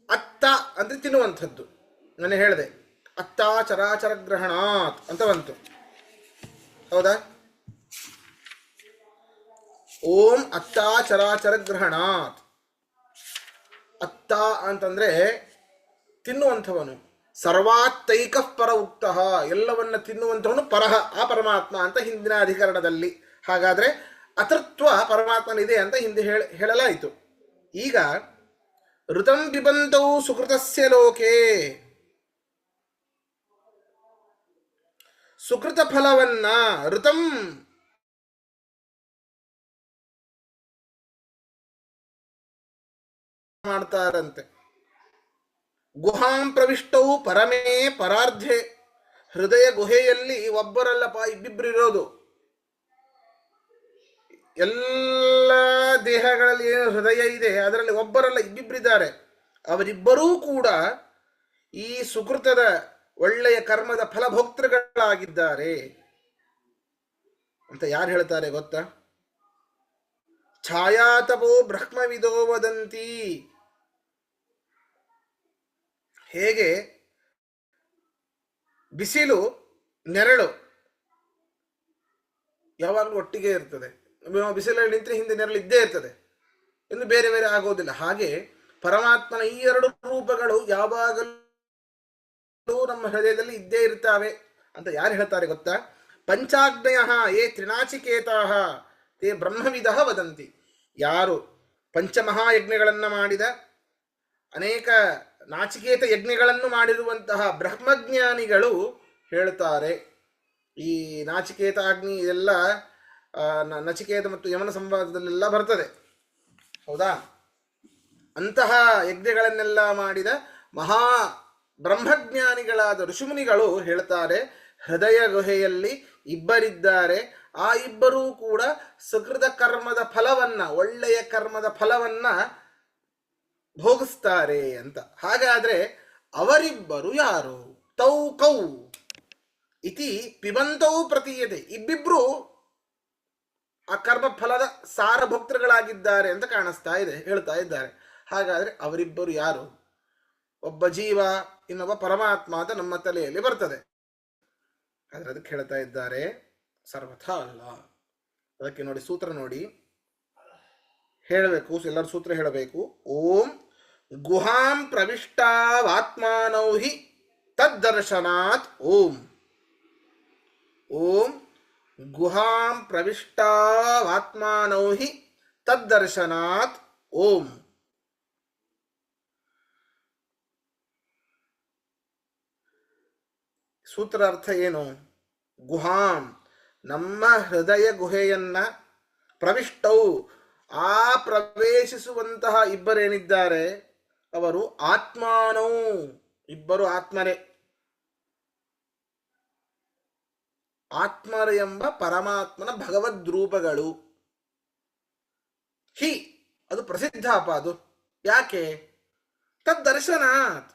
Speaker 1: ಅತ್ತ ಅಂದ್ರೆ ತಿನ್ನುವಂಥದ್ದು. ನಾನು ಹೇಳಿದೆ ಅತ್ತ ಚರಾಚರ ಗ್ರಹಣಾತ್ ಅಂತ ಬಂತು, ಹೌದಾ? ಓಂ ಅತ್ತ ಚರಾಚರ ಗ್ರಹಣಾತ್. ಅತ್ತ ಅಂತಂದ್ರೆ ತಿನ್ನುವಂಥವನು. ಸರ್ವಾತೈಕಃ ಪರ ಉಕ್ತಃ, ಎಲ್ಲವನ್ನ ತಿನ್ನುವಂಥವನು ಪರಹ, ಆ ಪರಮಾತ್ಮ ಅಂತ ಹಿಂದಿನ ಅಧಿಕರಣದಲ್ಲಿ. ಹಾಗಾದ್ರೆ ಅತೃತ್ವ ಪರಮಾತ್ಮನಿದೆ ಅಂತ ಹಿಂದೆ ಹೇಳಲಾಯಿತು. ಈಗ ಋತಂ ಪಿಬಂತೌ ಸುಕೃತಸ್ಯ ಲೋಕೆ, ಸುಕೃತ ಫಲವನ್ನ ಋತಂ ಮಾಡ್ತಾರಂತೆ. ಗುಹಾಂ ಪ್ರವಿಷ್ಟೌ ಪರಮೇ ಪರಾರ್ಧೆ, ಹೃದಯ ಗುಹೆಯಲ್ಲಿ ಒಬ್ಬರಲ್ಲಪ್ಪ, ಇಬ್ಬಿಬ್ಬರಿರೋದು. ಎಲ್ಲ ದೇಹಗಳಲ್ಲಿ ಏನು ಹೃದಯ ಇದೆ ಅದರಲ್ಲಿ ಒಬ್ಬರಲ್ಲ ಇಬ್ಬಿಬ್ಬರಿದ್ದಾರೆ. ಅವರಿಬ್ಬರೂ ಕೂಡ ಈ ಸುಕೃತದ ಒಳ್ಳೆಯ ಕರ್ಮದ ಫಲಭೋಕ್ತೃಗಳಾಗಿದ್ದಾರೆ ಅಂತ ಯಾರು ಹೇಳ್ತಾರೆ ಗೊತ್ತಾ? ಛಾಯಾತಪೋ ಬ್ರಹ್ಮವಿದೋ ವದಂತಿ. ಹೇಗೆ ಬಿಸಿಲು ನೆರಳು ಯಾವಾಗಲೂ ಒಟ್ಟಿಗೆ ಇರ್ತದೆ, ಬಿಸಿಲಲ್ಲಿ ನಿಂತರೆ ಹಿಂದೆ ನೆರಳು ಇದ್ದೇ ಇರ್ತದೆ, ಇನ್ನು ಬೇರೆ ಬೇರೆ ಆಗೋದಿಲ್ಲ. ಹಾಗೆ ಪರಮಾತ್ಮನ ಈ ಎರಡು ರೂಪಗಳು ಯಾವಾಗಲೂ ನಮ್ಮ ಹೃದಯದಲ್ಲಿ ಇದ್ದೇ ಇರ್ತಾವೆ ಅಂತ ಯಾರು ಹೇಳ್ತಾರೆ ಗೊತ್ತಾ? ಪಂಚಾಗ್ನಯ ಯೇ ತ್ರಿನಾಚಿಕೇತಾಃ ತೇ ಬ್ರಹ್ಮವಿದಃ ವದಂತಿ. ಯಾರು ಪಂಚಮಹಾಯಜ್ಞಗಳನ್ನು ಮಾಡಿದ, ಅನೇಕ ನಾಚಿಕೇತ ಯಜ್ಞಗಳನ್ನು ಮಾಡಿರುವಂತಹ ಬ್ರಹ್ಮಜ್ಞಾನಿಗಳು ಹೇಳ್ತಾರೆ. ಈ ನಾಚಿಕೇತ ಅಗ್ನಿ ಇದೆಲ್ಲ ನಚಿಕೇತ ಮತ್ತು ಯಮನ ಸಂವಾದದಲ್ಲೆಲ್ಲ ಬರ್ತದೆ, ಹೌದಾ? ಅಂತಹ ಯಜ್ಞಗಳನ್ನೆಲ್ಲ ಮಾಡಿದ ಮಹಾ ಬ್ರಹ್ಮಜ್ಞಾನಿಗಳಾದ ಋಷಿಮುನಿಗಳು ಹೇಳ್ತಾರೆ, ಹೃದಯ ಗುಹೆಯಲ್ಲಿ ಇಬ್ಬರಿದ್ದಾರೆ, ಆ ಇಬ್ಬರೂ ಕೂಡ ಸುಕೃತ ಕರ್ಮದ ಫಲವನ್ನ, ಒಳ್ಳೆಯ ಕರ್ಮದ ಫಲವನ್ನ ಭೋಗಿಸ್ತಾರೆ ಅಂತ. ಹಾಗಾದ್ರೆ ಅವರಿಬ್ಬರು ಯಾರು? ತೌ ಕೌ ಇತಿ ಪಿಬಂತೌ ಪ್ರತೀಯತೆ, ಇಬ್ಬಿಬ್ರು ಆ ಕರ್ಮ ಫಲದ ಸಾರಭೋಕ್ತೃಗಳಾಗಿದ್ದಾರೆ ಅಂತ ಕಾಣಿಸ್ತಾ ಇದೆ, ಹೇಳ್ತಾ ಇದ್ದಾರೆ. ಹಾಗಾದ್ರೆ ಅವರಿಬ್ಬರು ಯಾರು? ಒಬ್ಬ ಜೀವ, ಇನ್ನೊಬ್ಬ ಪರಮಾತ್ಮ ಅಂತ ನಮ್ಮ ತಲೆಯಲ್ಲಿ ಬರ್ತದೆ. ಆದ್ರೆ ಅದಕ್ಕೆ ಹೇಳ್ತಾ ಇದ್ದಾರೆ ಸರ್ವಥಾ ಅಲ್ಲ. ಅದಕ್ಕೆ ನೋಡಿ ಸೂತ್ರ ನೋಡಿ ಹೇಳಬೇಕು, ಎಲ್ಲರೂ ಸೂತ್ರ ಹೇಳಬೇಕು. ಓಂ ಗುಹಾಂ ಪ್ರವಿಷ್ಟಾವಾತ್ಮಾನೌ ಹಿ ತದ್ದರ್ಶನಾತ್ ಓಂ. ಓಂ ಗುಹಾಂ ಪ್ರವಿಷ್ಟಾವಾತ್ಮಾನೌ ಹಿ ತದ್ದರ್ಶನಾತ್ ಓಂ. ಸೂತ್ರ ಅರ್ಥ ಏನು? ಗುಹಾಂ, ನಮ್ಮ ಹೃದಯ ಗುಹೆಯನ್ನ ಪ್ರವಿಷ್ಟೌ, ಆ ಪ್ರವೇಶಿಸುವಂತಹ ಇಬ್ಬರೇನಿದ್ದಾರೆ ಅವರು ಆತ್ಮಾನೌ, ಇಬ್ಬರು ಆತ್ಮರೇ. ಆತ್ಮರು ಎಂಬ ಪರಮಾತ್ಮನ ಭಗವದ್ರೂಪಗಳು. ಹಿ, ಅದು ಪ್ರಸಿದ್ಧ ಅಪ. ಅದು ಯಾಕೆ? ತದ್ದರ್ಶನಾತ್,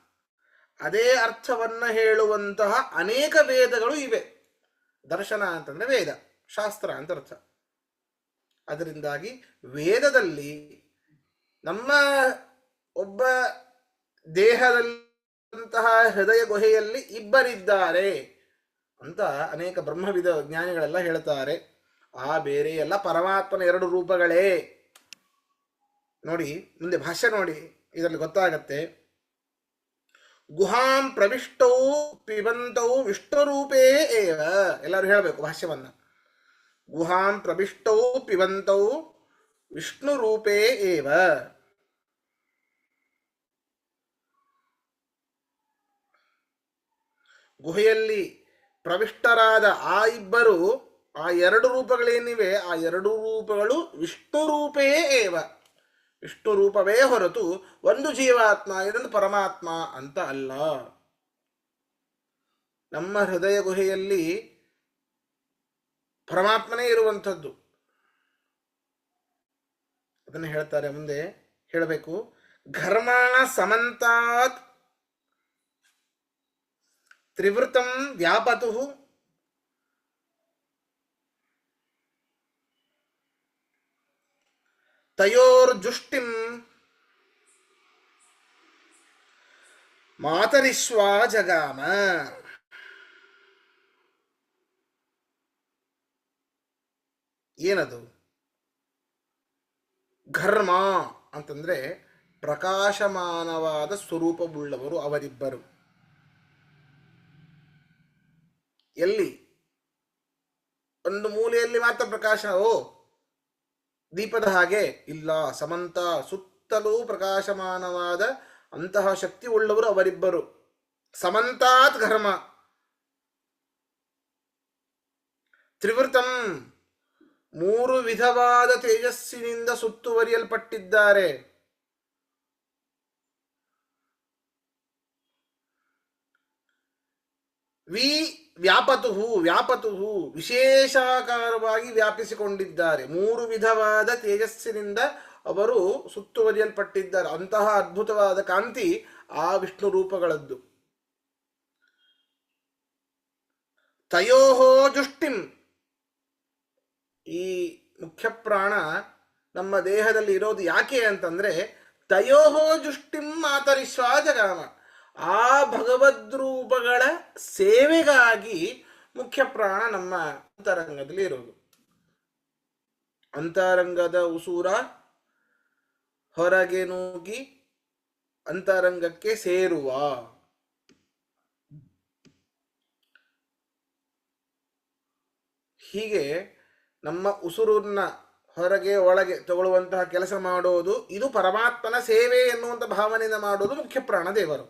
Speaker 1: ಅದೇ ಅರ್ಥವನ್ನ ಹೇಳುವಂತಹ ಅನೇಕ ವೇದಗಳು ಇವೆ. ದರ್ಶನ ಅಂತಂದ್ರೆ ವೇದ, ಶಾಸ್ತ್ರ ಅಂತ ಅರ್ಥ. ಅದರಿಂದಾಗಿ ವೇದದಲ್ಲಿ ನಮ್ಮ ಒಬ್ಬ ದೇಹದಲ್ಲಿಂತಹ ಹೃದಯ ಗುಹೆಯಲ್ಲಿ ಇಬ್ಬರಿದ್ದಾರೆ ಅಂತ ಅನೇಕ ಬ್ರಹ್ಮವಿದ ಜ್ಞಾನಿಗಳೆಲ್ಲ ಹೇಳ್ತಾರೆ. ಆ ಬೇರೆ ಎಲ್ಲ ಪರಮಾತ್ಮನ ಎರಡು ರೂಪಗಳೇ. ನೋಡಿ ಮುಂದೆ ಭಾಷ್ಯ ನೋಡಿ, ಇದರಲ್ಲಿ ಗೊತ್ತಾಗತ್ತೆ. ಗುಹಾಂ ಪ್ರವಿಷ್ಟೌ ಪಿಬಂತೌ ವಿಷ್ಣುರೂಪೇ ಏವ. ಎಲ್ಲರೂ ಹೇಳಬೇಕು ಭಾಷ್ಯವನ್ನ. ಗುಹಾಂ ಪ್ರವಿಷ್ಟೌ ಪಿಬಂತೌ ವಿಷ್ಣುರೂಪೇ ಏವ. ಗುಹೆಯಲ್ಲಿ ಪ್ರವಿಷ್ಟರಾದ ಆ ಇಬ್ಬರು, ಆ ಎರಡು ರೂಪಗಳೇನಿವೆ, ಆ ಎರಡು ರೂಪಗಳು ವಿಷ್ಣು ರೂಪೇ ಏವ, ವಿಷ್ಣು ರೂಪವೇ ಹೊರತು ಒಂದು ಜೀವಾತ್ಮ ಇದೊಂದು ಪರಮಾತ್ಮ ಅಂತ ಅಲ್ಲ. ನಮ್ಮ ಹೃದಯ ಗುಹೆಯಲ್ಲಿ ಪರಮಾತ್ಮನೇ ಇರುವಂಥದ್ದು. ಅದನ್ನು ಹೇಳ್ತಾರೆ, ಮುಂದೆ ಹೇಳಬೇಕು. ಘರ್ಮಾಣ ಸಮಂತಾತ್ ತ್ರಿವೃತಂ ವ್ಯಾಪತು ತಯೋರ್ಜುಷ್ಟಿಂ ಮಾತರಿಶ್ವಾ ಜಗಾಮ. ಏನದು? ಘರ್ಮ ಅಂತಂದ್ರೆ ಪ್ರಕಾಶಮಾನವಾದ ಸ್ವರೂಪವುಳ್ಳವರು ಅವರಿಬ್ಬರು. ಎಲ್ಲಿ? ಒಂದು ಮೂಲೆಯಲ್ಲಿ ಮಾತ್ರ ಪ್ರಕಾಶ, ಓ ದೀಪದ ಹಾಗೆ ಇಲ್ಲ. ಸಮಂತ, ಸುತ್ತಲೂ ಪ್ರಕಾಶಮಾನವಾದ ಅಂತಹ ಶಕ್ತಿ ಉಳ್ಳವರು ಅವರಿಬ್ಬರು. ಸಮಂತಾತ್ ಘರ್ಮ. ತ್ರಿವೃತಂ, ಮೂರು ವಿಧವಾದ ತೇಜಸ್ಸಿನಿಂದ ಸುತ್ತುವರಿಯಲ್ಪಟ್ಟಿದ್ದಾರೆ. ವ್ಯಾಪತುಹು, ವ್ಯಾಪತುಹು ವಿಶೇಷಾಕಾರವಾಗಿ ವ್ಯಾಪಿಸಿಕೊಂಡಿದ್ದಾರೆ. ಮೂರು ವಿಧವಾದ ತೇಜಸ್ಸಿನಿಂದ ಅವರು ಸುತ್ತುವರಿಯಲ್ಪಟ್ಟಿದ್ದಾರೆ. ಅಂತಹ ಅದ್ಭುತವಾದ ಕಾಂತಿ ಆ ವಿಷ್ಣು ರೂಪಗಳದ್ದು. ತಯೋಹೋ ಜುಷ್ಟಿಂ, ಈ ಮುಖ್ಯ ಪ್ರಾಣ ನಮ್ಮ ದೇಹದಲ್ಲಿ ಇರೋದು ಯಾಕೆ ಅಂತಂದ್ರೆ ತಯೋಹೋ ಜುಷ್ಟಿಂ ಮಾತರಿಶ್ವಾ ಜಗಾಮ, ಆ ಭಗವದ್ರೂಪಗಳ ಸೇವೆಗಾಗಿ ಮುಖ್ಯ ಪ್ರಾಣ ನಮ್ಮ ಅಂತರಂಗದಲ್ಲಿ ಇರೋದು. ಅಂತರಂಗದ ಉಸೂರ ಹೊರಗೆ ನೂಗಿ ಅಂತರಂಗಕ್ಕೆ ಸೇರುವ. ಹೀಗೆ ನಮ್ಮ ಉಸುರನ್ನ ಹೊರಗೆ ಒಳಗೆ ತಗೊಳ್ಳುವಂತಹ ಕೆಲಸ ಮಾಡೋದು, ಇದು ಪರಮಾತ್ಮನ ಸೇವೆ ಎನ್ನುವಂಥ ಭಾವನೆಯಿಂದ ಮಾಡೋದು ಮುಖ್ಯ ಪ್ರಾಣ ದೇವರು.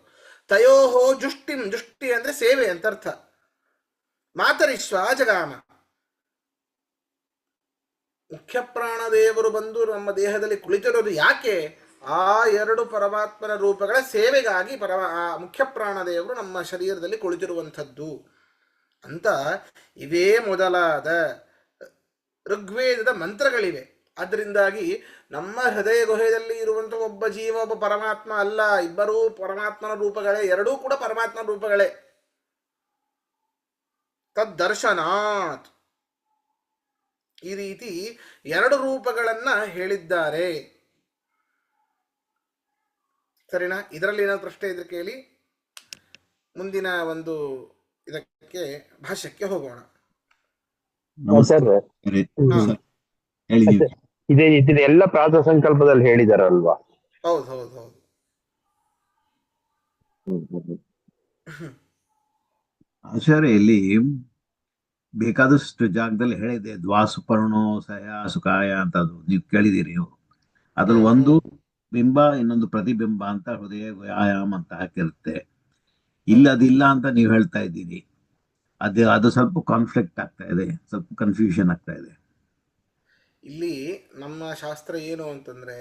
Speaker 1: ತಯೋಹೋ ಜುಷ್ಟಿಂ, ಜುಷ್ಟಿ ಅಂದ್ರೆ ಸೇವೆ ಅಂತ ಅರ್ಥ. ಮಾತರಿಶ್ವ ಜಗಾಮ, ಮುಖ್ಯ ಪ್ರಾಣ ದೇವರು ಬಂದು ನಮ್ಮ ದೇಹದಲ್ಲಿ ಕುಳಿತಿರೋದು ಯಾಕೆ? ಆ ಎರಡು ಪರಮಾತ್ಮನ ರೂಪಗಳ ಸೇವೆಗಾಗಿ ಮುಖ್ಯ ಪ್ರಾಣ ದೇವರು ನಮ್ಮ ಶರೀರದಲ್ಲಿ ಕುಳಿತಿರುವಂಥದ್ದು ಅಂತ ಇವೇ ಮೊದಲಾದ ಋಗ್ವೇದದ ಮಂತ್ರಗಳಿವೆ. ಅದರಿಂದಾಗಿ ನಮ್ಮ ಹೃದಯ ಗುಹೆಯಲ್ಲಿ ಇರುವಂಥ ಒಬ್ಬ ಜೀವ ಒಬ್ಬ ಪರಮಾತ್ಮ ಅಲ್ಲ, ಇಬ್ಬರೂ ಪರಮಾತ್ಮನ ರೂಪಗಳೇ, ಎರಡೂ ಕೂಡ ಪರಮಾತ್ಮನ ರೂಪಗಳೇ. ತದ್ದರ್ಶನಾತ್, ಈ ರೀತಿ ಎರಡು ರೂಪಗಳನ್ನ ಹೇಳಿದ್ದಾರೆ. ಸರಿನಾ? ಇದರಲ್ಲಿ ಏನಾದ್ರು ಪ್ರಶ್ನೆ ಇದ್ರೆ ಕೇಳಿ, ಮುಂದಿನ ಒಂದು ಇದಕ್ಕೆ ಭಾಷ್ಯಕ್ಕೆ ಹೋಗೋಣ.
Speaker 3: ಇದೆಲ್ಲ ಪ್ರಾತ ಸಂಕಲ್ಪದಲ್ಲಿ ಹೇಳಿದಾರಲ್ವಾ?
Speaker 1: ಹೌದು ಹೌದು ಹೌದು.
Speaker 4: ಆಚಾರ್ಯ ಇಲ್ಲಿ ಬೇಕಾದಷ್ಟು ಜಾಗದಲ್ಲಿ ಹೇಳಿದೆ, ದ್ವಾಸುಪರ್ಣೋ ಸಯ ಸುಖಾಯ ಅಂತ. ಅದು ನೀವು ಕೇಳಿದಿರಿ. ಅದ್ರಲ್ಲಿ ಒಂದು ಬಿಂಬ, ಇನ್ನೊಂದು ಪ್ರತಿಬಿಂಬ ಅಂತ ಹೃದಯ ವ್ಯಾಯಾಮ ಅಂತ ಹಾಕಿರುತ್ತೆ. ಇಲ್ಲ ಅದಿಲ್ಲ ಅಂತ ನೀವು ಹೇಳ್ತಾ ಇದ್ದೀರಿ. ಅದು ಸ್ವಲ್ಪ ಕಾನ್ಫ್ಲಿಕ್ಟ್ ಆಗ್ತಾ ಇದೆ, ಸ್ವಲ್ಪ ಕನ್ಫ್ಯೂಷನ್ ಆಗ್ತಾ ಇದೆ.
Speaker 1: ಇಲ್ಲಿ ನಮ್ಮ ಶಾಸ್ತ್ರ ಏನು ಅಂತಂದ್ರೆ,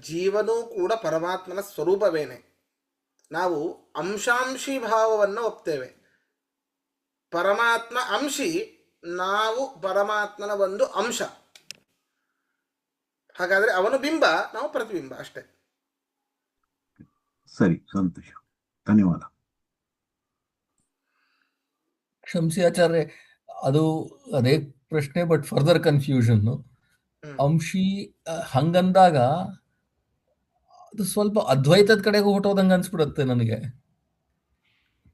Speaker 1: ಜೀವನೂ ಕೂಡ ಪರಮಾತ್ಮನ ಸ್ವರೂಪವೇನೆ. ನಾವು ಅಂಶಾಂಶಿ ಭಾವವನ್ನು ಒಪ್ತೇವೆ. ಪರಮಾತ್ಮ ಅಂಶಿ, ನಾವು ಪರಮಾತ್ಮನ ಒಂದು ಅಂಶ. ಹಾಗಾದ್ರೆ ಅವನು ಬಿಂಬ, ನಾವು ಪ್ರತಿಬಿಂಬ ಅಷ್ಟೇ.
Speaker 4: ಸರಿ, ಸಂತೋಷ, ಧನ್ಯವಾದ.
Speaker 2: ಕ್ಷಮಿಸಿ ಆಚಾರ್ಯ, ಅದು ಅದೇ ಪ್ರಶ್ನೆ, ಬಟ್ ಫರ್ದರ್ ಕನ್ಫ್ಯೂಷನ್. ಅಂಶಿ ಹಂಗಂದಾಗ ಅದು ಸ್ವಲ್ಪ ಅದ್ವೈತದ ಕಡೆಗೆ ಹೊಟ್ಟೋದಂಗೆ ಅನ್ಸ್ಬಿಡುತ್ತೆ ನನಗೆ.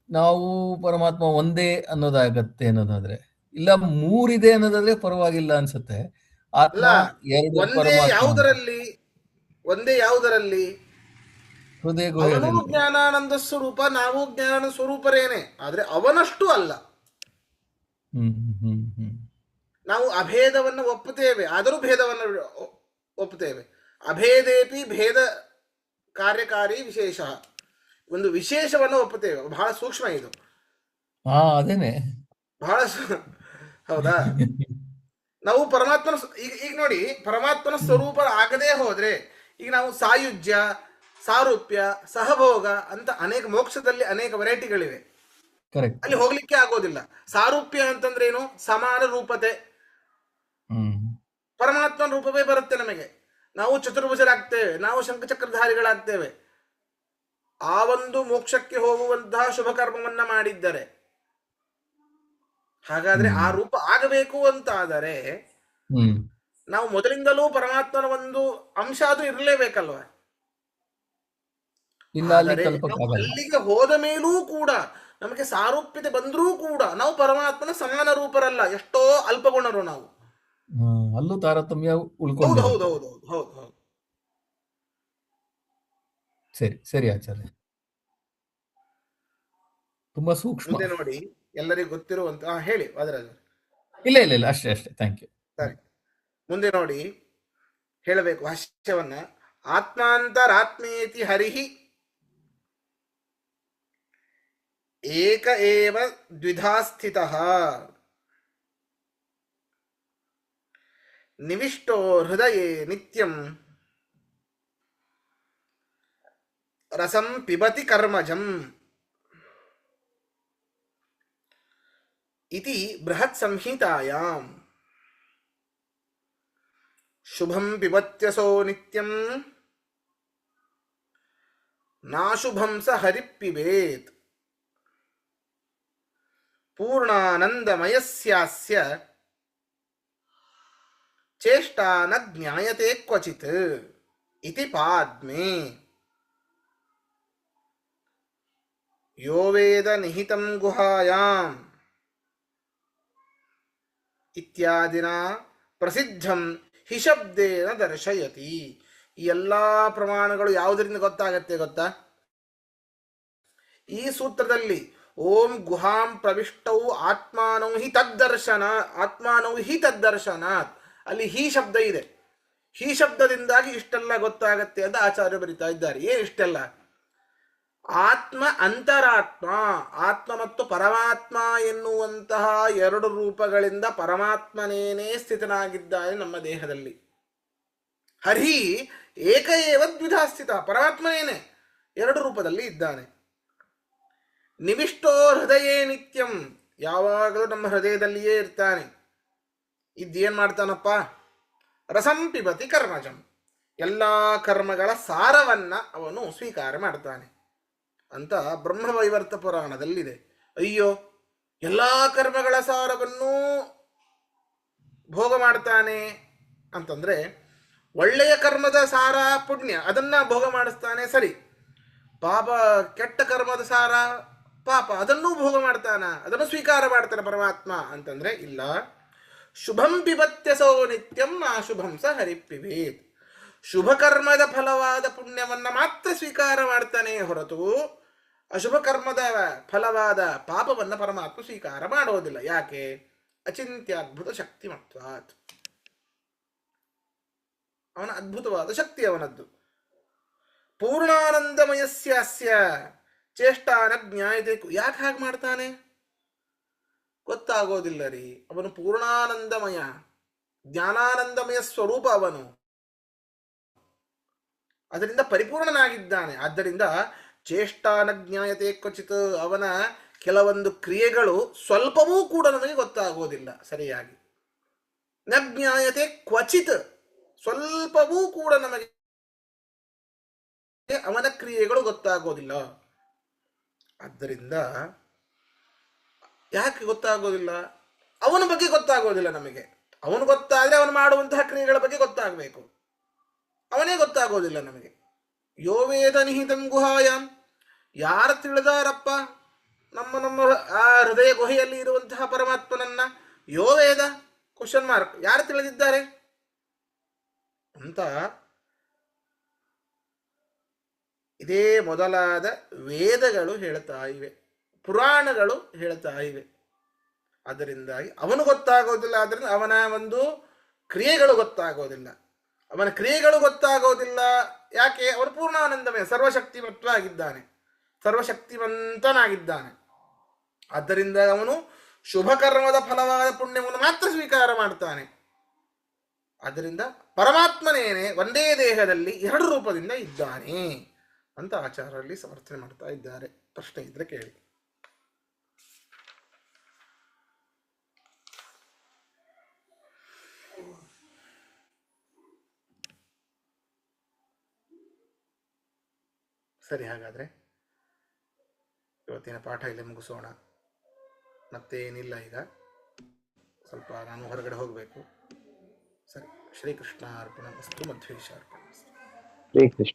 Speaker 2: ನಾವು ಪರಮಾತ್ಮ ಒಂದೇ ಅನ್ನೋದಾಗತ್ತೆ ಅನ್ನೋದಾದ್ರೆ, ಇಲ್ಲ ಮೂರಿದೆ ಅನ್ನೋದಾದ್ರೆ ಪರವಾಗಿಲ್ಲ ಅನ್ಸುತ್ತೆ. ಆತ್ಮ
Speaker 1: ಅಲ್ಲ,
Speaker 2: ಎರಡು
Speaker 1: ಒಂದೇ
Speaker 2: ಪರಮಾತ್ಮ
Speaker 1: ಯಾವುದರಲ್ಲಿ? ಒಂದೇ ಯಾವುದರಲ್ಲಿ?
Speaker 2: ಹೃದಯ
Speaker 1: ಅವನು
Speaker 2: ಗುಹೆಯಲ್ಲಿ.
Speaker 1: ಜ್ಞಾನಾನಂದ ಸ್ವರೂಪ, ನಾವು ಜ್ಞಾನಾನಂದ ಸ್ವರೂಪರೇನೆ, ಆದ್ರೆ ಅವನಷ್ಟು ಅಲ್ಲ.
Speaker 2: ಹ್ಮ್ ಹ್ಮ್ ಹ್ಮ್
Speaker 1: ನಾವು ಅಭೇದವನ್ನು ಒಪ್ಪುತ್ತೇವೆ, ಆದರೂ ಭೇದವನ್ನು ಒಪ್ಪುತ್ತೇವೆ. ಅಭೇದೇಪಿ ಭೇದ ಕಾರ್ಯಕಾರಿ ವಿಶೇಷ, ಒಂದು ವಿಶೇಷವನ್ನು ಒಪ್ಪುತ್ತೇವೆ. ಬಹಳ ಸೂಕ್ಷ್ಮ ಇದು.
Speaker 2: ಅದೇನೆ.
Speaker 1: ಬಹಳ ಹೌದಾ? ನಾವು ಪರಮಾತ್ಮನ ಈಗ ನೋಡಿ, ಪರಮಾತ್ಮನ ಸ್ವರೂಪ ಆಗದೇ ಹೋದ್ರೆ, ಈಗ ನಾವು ಸಾಯುಜ್ಯ, ಸಾರೂಪ್ಯ, ಸಹಭೋಗ ಅಂತ ಅನೇಕ, ಮೋಕ್ಷದಲ್ಲಿ ಅನೇಕ ವೆರೈಟಿಗಳಿವೆ.
Speaker 2: ಕರೆಕ್ಟ್.
Speaker 1: ಅಲ್ಲಿ ಹೋಗ್ಲಿಕ್ಕೆ ಆಗೋದಿಲ್ಲ. ಸಾರೂಪ್ಯ ಅಂತಂದ್ರೆ ಏನು? ಸಮಾನ ರೂಪತೆ. ಪರಮಾತ್ಮನ ರೂಪವೇ ಬರುತ್ತೆ ನಮಗೆ. ನಾವು ಚತುರ್ಭುಜರಾಗ್ತೇವೆ, ನಾವು ಶಂಖಚಕ್ರಧಾರಿಗಳಾಗ್ತೇವೆ. ಆ ಒಂದು ಮೋಕ್ಷಕ್ಕೆ ಹೋಗುವಂತಹ ಶುಭ ಕರ್ಮವನ್ನ ಮಾಡಿದ್ದರೆ, ಹಾಗಾದ್ರೆ ಆ ರೂಪ ಆಗಬೇಕು ಅಂತಾದರೆ ನಾವು ಮೊದಲಿಂದಲೂ ಪರಮಾತ್ಮನ ಒಂದು ಅಂಶ ಅದು ಇರಲೇಬೇಕಲ್ವ? ಆದರೆ ನಾವು ಅಲ್ಲಿಗೆ ಹೋದ ಮೇಲೂ ಕೂಡ ನಮಗೆ ಸಾರೂಪ್ಯತೆ ಬಂದರೂ ಕೂಡ ನಾವು ಪರಮಾತ್ಮನ ಸಮಾನ ರೂಪರಲ್ಲ, ಎಷ್ಟೋ ಅಲ್ಪಗುಣರು ನಾವು.
Speaker 2: ಅಲ್ಲೂ ತಾರತಮ್ಯ ಉಳ್ಕೊಂಡು.
Speaker 1: ಹೌದು ಹೌದು ಹೌದು ಹೌದು ಹೌದು.
Speaker 2: ಸರಿ ಸರಿ ಆಚಾರ್ಯ, ತುಂಬಾ ಸೂಕ್ಷ್ಮ.
Speaker 1: ಮುಂದೆ ನೋಡಿ, ಎಲ್ಲರಿಗೂ ಗೊತ್ತಿರುವಂತ ಹೇಳಿ ವಾದರಾಜ.
Speaker 2: ಇಲ್ಲ ಇಲ್ಲ ಇಲ್ಲ, ಅಷ್ಟೇ ಅಷ್ಟೇ, ಥ್ಯಾಂಕ್ ಯು.
Speaker 1: ಸರಿ, ಮುಂದೆ ನೋಡಿ, ಹೇಳಬೇಕು ಭಾಷ್ಯವನ್ನ. ಆತ್ಮಾಂತರಾತ್ಮೇತಿ ಹರಿಹಿ ಏಕ ಏವ ದ್ವಿಧಾ ಸ್ಥಿತಃ ನಿವಿಷ್ಟೋ ಹೃದಯೇ ನಿತ್ಯಂ ರಸಂ ಪಿಬತಿ ಕರ್ಮಜಂ ಇತಿ ಬೃಹತ್ ಸಂಹಿತಾಯಾಂ. ಶುಭಂ ಪಿಬತ್ಯಸೋ ನಿತ್ಯಂ ನಾಶುಭಂ ಸ ಹರಿಪ್ಪಿಬೇತ್. ಪೂರ್ಣಾನಂದಮಯಸ್ಯಾಸ್ಯ ಚೇಷ್ಟಾ ನ ಜ್ಞಾಯತೆ ಕ್ವಚಿತ್ ಇತಿ ಪಾದ್ಮೆ. ಯೋ ವೇದ ನಿಹಿತಂ ಗುಹಾಯಾಂ ಇತ್ಯಾದಿನ ಪ್ರಸಿದ್ಧಂ ಹಿ ಶಬ್ದೇನ ದರ್ಶಯತಿ. ಈ ಎಲ್ಲ ಪ್ರಮಾಣಗಳು ಯಾವುದರಿಂದ ಗೊತ್ತಾಗತ್ತೆ ಗೊತ್ತಾ? ಈ ಸೂತ್ರದಲ್ಲಿ ಓಂ ಗುಹಾಂ ಪ್ರವಿಷ್ಟೌ ಆತ್ಮಾನೌ ಹಿ ತದ್ದರ್ಶನಾತ್, ಅಲ್ಲಿ ಹಿ ಶಬ್ದ ಇದೆ. ಹಿ ಶಬ್ದದಿಂದಾಗಿ ಇಷ್ಟೆಲ್ಲ ಗೊತ್ತಾಗತ್ತೆ ಅಂತ ಆಚಾರ್ಯ ಬರಿತಾ ಇದ್ದಾರೆ. ಇಷ್ಟೆಲ್ಲ ಆತ್ಮ ಅಂತರಾತ್ಮ, ಆತ್ಮ ಮತ್ತು ಪರಮಾತ್ಮ ಎನ್ನುವಂತಹ ಎರಡು ರೂಪಗಳಿಂದ ಪರಮಾತ್ಮನೇನೇ ಸ್ಥಿತನಾಗಿದ್ದಾನೆ ನಮ್ಮ ದೇಹದಲ್ಲಿ. ಹರಿ ಏಕ ಏವ ದ್ವಿಧಾ ಸ್ಥಿತ, ಪರಮಾತ್ಮನೇನೆ ಎರಡು ರೂಪದಲ್ಲಿ ಇದ್ದಾನೆ. ನಿವಿಷ್ಟೋ ಹೃದಯೇ ನಿತ್ಯಂ, ಯಾವಾಗಲೂ ನಮ್ಮ ಹೃದಯದಲ್ಲಿಯೇ ಇರ್ತಾನೆ. ಇದ್ದೇನ್ ಮಾಡ್ತಾನಪ್ಪ? ರಸಂ ಪಿಬತಿ ಕರ್ಮಜಂ, ಎಲ್ಲ ಕರ್ಮಗಳ ಸಾರವನ್ನ ಅವನು ಸ್ವೀಕಾರ ಮಾಡ್ತಾನೆ ಅಂತ ಬ್ರಹ್ಮವೈವರ್ತ ಪುರಾಣದಲ್ಲಿದೆ. ಅಯ್ಯೋ, ಎಲ್ಲ ಕರ್ಮಗಳ ಸಾರವನ್ನು ಭೋಗ ಮಾಡ್ತಾನೆ ಅಂತಂದ್ರೆ, ಒಳ್ಳೆಯ ಕರ್ಮದ ಸಾರ ಪುಣ್ಯ, ಅದನ್ನ ಭೋಗ ಮಾಡಿಸ್ತಾನೆ ಸರಿ. ಪಾಪ, ಕೆಟ್ಟ ಕರ್ಮದ ಸಾರ ಪಾಪ, ಅದನ್ನೂ ಭೋಗ ಮಾಡ್ತಾನ, ಅದನ್ನು ಸ್ವೀಕಾರ ಮಾಡ್ತಾನೆ ಪರಮಾತ್ಮ ಅಂತಂದ್ರೆ ಇಲ್ಲ. ಶುಭಂ ಪಿಬತ್ಯಸೋ ನಿತ್ಯಂ ಅಶುಭಂ ಸ ಹರಿಪ್ಪಿಬೇತ್. ಶುಭ ಕರ್ಮದ ಫಲವಾದ ಪುಣ್ಯವನ್ನ ಮಾತ್ರ ಸ್ವೀಕಾರ ಮಾಡ್ತಾನೆ ಹೊರತು ಅಶುಭ ಕರ್ಮದ ಫಲವಾದ ಪಾಪವನ್ನ ಪರಮಾತ್ಮ ಸ್ವೀಕಾರ ಮಾಡೋದಿಲ್ಲ. ಯಾಕೆ? ಅಚಿಂತ್ಯದ್ಭುತ ಶಕ್ತಿಮತ್ವಾತ್, ಅವನ ಅದ್ಭುತವಾದ ಶಕ್ತಿ ಅವನದ್ದು. ಪೂರ್ಣಾನಂದಮಯಸ್ಯಾಸ್ಯ ಚೇಷ್ಟಾನ ಜ್ಞಾಯತೆ. ಯಾಕೆ ಹಾಗೆ ಮಾಡ್ತಾನೆ ಗೊತ್ತಾಗೋದಿಲ್ಲ ರೀ. ಅವನು ಪೂರ್ಣಾನಂದಮಯ, ಜ್ಞಾನಾನಂದಮಯ ಸ್ವರೂಪ ಅವನು, ಅದರಿಂದ ಪರಿಪೂರ್ಣನಾಗಿದ್ದಾನೆ. ಆದ್ದರಿಂದ ಚೇಷ್ಟಾನ ಜ್ಞಾಯತೆ ಕ್ವಚಿತ್, ಅವನ ಕೆಲವೊಂದು ಕ್ರಿಯೆಗಳು ಸ್ವಲ್ಪವೂ ಕೂಡ ನಮಗೆ ಗೊತ್ತಾಗೋದಿಲ್ಲ ಸರಿಯಾಗಿ. ನ ಜ್ಞಾಯತೆ ಕ್ವಚಿತ್, ಸ್ವಲ್ಪವೂ ಕೂಡ ನಮಗೆ ಅವನ ಕ್ರಿಯೆಗಳು ಗೊತ್ತಾಗೋದಿಲ್ಲ. ಆದ್ದರಿಂದ ಯಾಕೆ ಗೊತ್ತಾಗೋದಿಲ್ಲ? ಅವನ ಬಗ್ಗೆ ಗೊತ್ತಾಗೋದಿಲ್ಲ ನಮಗೆ. ಅವನು ಗೊತ್ತಾದ್ರೆ ಅವನು ಮಾಡುವಂತಹ ಕ್ರಿಯೆಗಳ ಬಗ್ಗೆ ಗೊತ್ತಾಗಬೇಕು, ಅವನೇ ಗೊತ್ತಾಗೋದಿಲ್ಲ ನಮಗೆ. ಯೋ ವೇದ ನಿಹಿತಂ ಗುಹಾಯಾಮ್, ಯಾರು ತಿಳಿದಾರಪ್ಪ ನಮ್ಮ ನಮ್ಮ ಆ ಹೃದಯ ಗುಹೆಯಲ್ಲಿ ಇರುವಂತಹ ಪರಮಾತ್ಮನನ್ನ? ಯೋ ವೇದ ಕ್ವಶನ್ ಮಾರ್ಕ್, ಯಾರು ತಿಳಿದಿದ್ದಾರೆ ಅಂತ ಇದೇ ಮೊದಲಾದ ವೇದಗಳು ಹೇಳ್ತಾ ಇವೆ, ಪುರಾಣಗಳು ಹೇಳ್ತಾ ಇವೆ. ಅದರಿಂದಾಗಿ ಅವನು ಗೊತ್ತಾಗೋದಿಲ್ಲ, ಆದ್ದರಿಂದ ಅವನ ಒಂದು ಕ್ರಿಯೆಗಳು ಗೊತ್ತಾಗೋದಿಲ್ಲ. ಅವನ ಕ್ರಿಯೆಗಳು ಗೊತ್ತಾಗೋದಿಲ್ಲ ಯಾಕೆ? ಅವನು ಪೂರ್ಣಾನಂದಮಯ, ಸರ್ವಶಕ್ತಿಮತ್ವ ಆಗಿದ್ದಾನೆ, ಸರ್ವಶಕ್ತಿವಂತನಾಗಿದ್ದಾನೆ. ಆದ್ದರಿಂದ ಅವನು ಶುಭ ಕರ್ಮದ ಫಲವಾದ ಪುಣ್ಯವನ್ನು ಮಾತ್ರ ಸ್ವೀಕಾರ ಮಾಡ್ತಾನೆ. ಆದ್ದರಿಂದ ಪರಮಾತ್ಮನೇನೆ ಒಂದೇ ದೇಹದಲ್ಲಿ ಎರಡು ರೂಪದಿಂದ ಇದ್ದಾನೆ ಅಂತ ಆಚಾರ್ಯರಲ್ಲಿ ಸಮರ್ಥನೆ ಮಾಡ್ತಾ ಇದ್ದಾರೆ. ಪ್ರಶ್ನೆ ಇದ್ರೆ ಕೇಳಿ. ಸರಿ, ಹಾಗಾದ್ರೆ ಇವತ್ತಿನ ಪಾಠ ಇಲ್ಲಿ ಮುಗಿಸೋಣ. ಮತ್ತೇನಿಲ್ಲ, ಈಗ ಸ್ವಲ್ಪ ನಾನು ಹೊರಗಡೆ ಹೋಗಬೇಕು. ಸರಿ, ಶ್ರೀಕೃಷ್ಣ ಅರ್ಪಣ ವಸ್ತು, ಮಧ್ವೇಶ ಅರ್ಪಣ ವಸ್ತು.
Speaker 3: ಶ್ರೀಕೃಷ್ಣ.